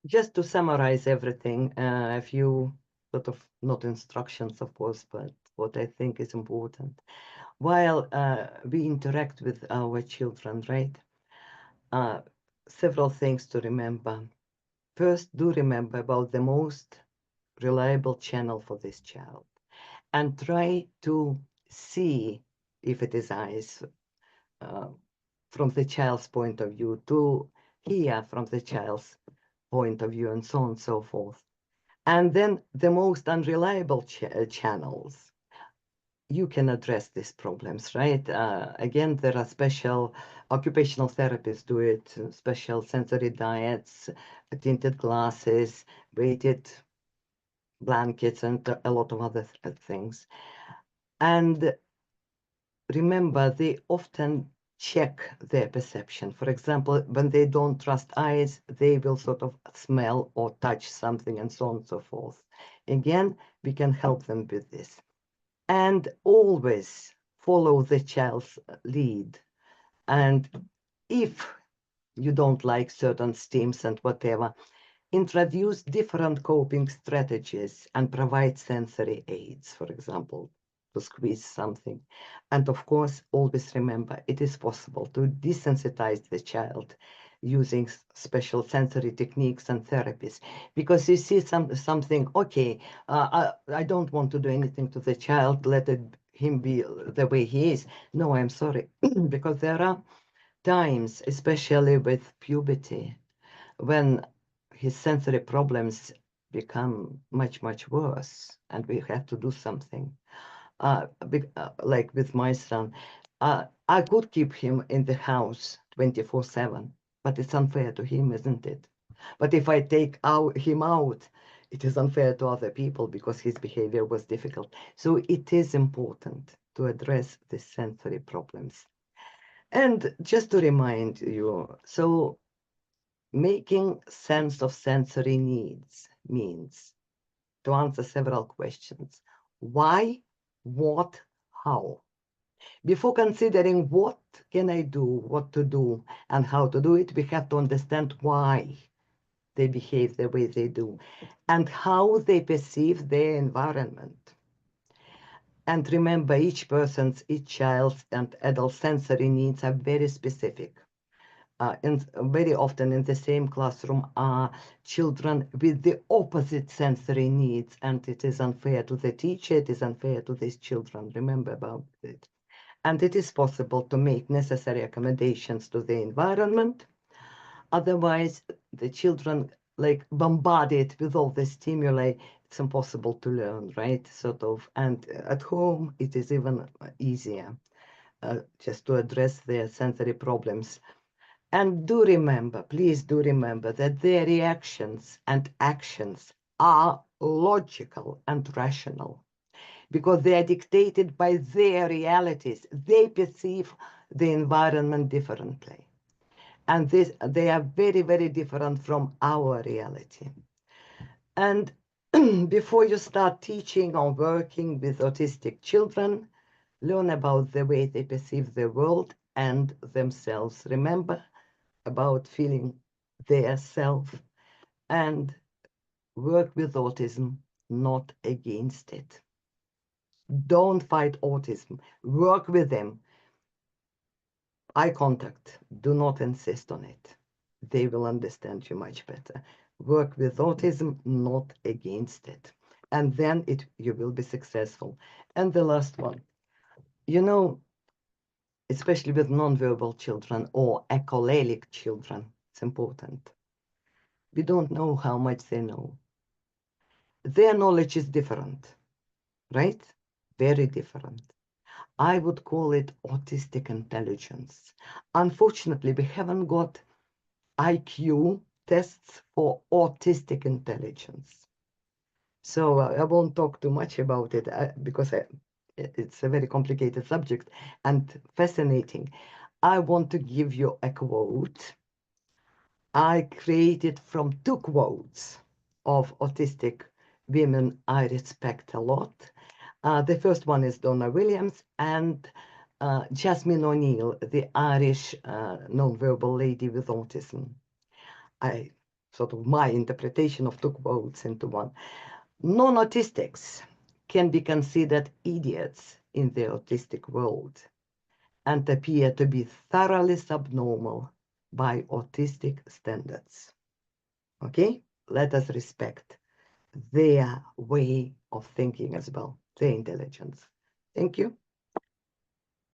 just to summarize everything, a few sort of, not instructions, of course, but what I think is important. While we interact with our children, right? Uh, Several things to remember. First, do remember about the most reliable channel for this child and try to see if it is eyes uh, from the child's point of view, to hear from the child's point of view, and so on and so forth. And then the most unreliable channels, you can address these problems, right? Again, there are special occupational therapists do it, special sensory diets, tinted glasses, weighted blankets, and a lot of other things. And remember, they often check their perception. For example, when they don't trust eyes, they will sort of smell or touch something, and so on and so forth. Again, we can help them with this. And always follow the child's lead. And if you don't like certain steams and whatever, introduce different coping strategies and provide sensory aids, for example, to squeeze something. And of course, always remember, it is possible to desensitize the child using special sensory techniques and therapies. Because you see something, okay, I don't want to do anything to the child, let him be the way he is. No, I'm sorry, because there are times, especially with puberty, when his sensory problems become much, much worse, and we have to do something. Like with my son, I could keep him in the house 24/7, but it's unfair to him, isn't it? But if I take him out, it is unfair to other people because his behavior was difficult. So it is important to address the sensory problems. And just to remind you, so making sense of sensory needs means to answer several questions. Why, what, how? Before considering what can I do, what to do, and how to do it, we have to understand why they behave the way they do and how they perceive their environment. And remember, each person's, each child's and adult sensory needs are very specific. Very often in the same classroom are children with the opposite sensory needs, and it is unfair to the teacher, it is unfair to these children. Remember about it. And it is possible to make necessary accommodations to the environment. Otherwise, the children like bombarded with all the stimuli, it's impossible to learn, right? Sort of. And at home, it is even easier just to address their sensory problems. And do remember, please do remember that their reactions and actions are logical and rational because they are dictated by their realities. They perceive the environment differently. And they are very, very different from our reality. And before you start teaching or working with autistic children, learn about the way they perceive the world and themselves. Remember, about feeling their self, and work with autism, not against it. Don't fight autism. Work with them. Eye contact. Do not insist on it. They will understand you much better. Work with autism, not against it. And then you will be successful. And the last one, you know, especially with nonverbal children or echolalic children, it's important. We don't know how much they know. Their knowledge is different, right? Very different. I would call it autistic intelligence. Unfortunately, we haven't got IQ tests for autistic intelligence. So I won't talk too much about it because it's a very complicated subject and fascinating. I want to give you a quote I created from two quotes of autistic women I respect a lot. The first one is Donna Williams and Jasmine O'Neill, the Irish nonverbal lady with autism. I sort of my interpretation of two quotes into one. Non-autistics can be considered idiots in the autistic world and appear to be thoroughly subnormal by autistic standards. Okay, let us respect their way of thinking as well, their intelligence. Thank you.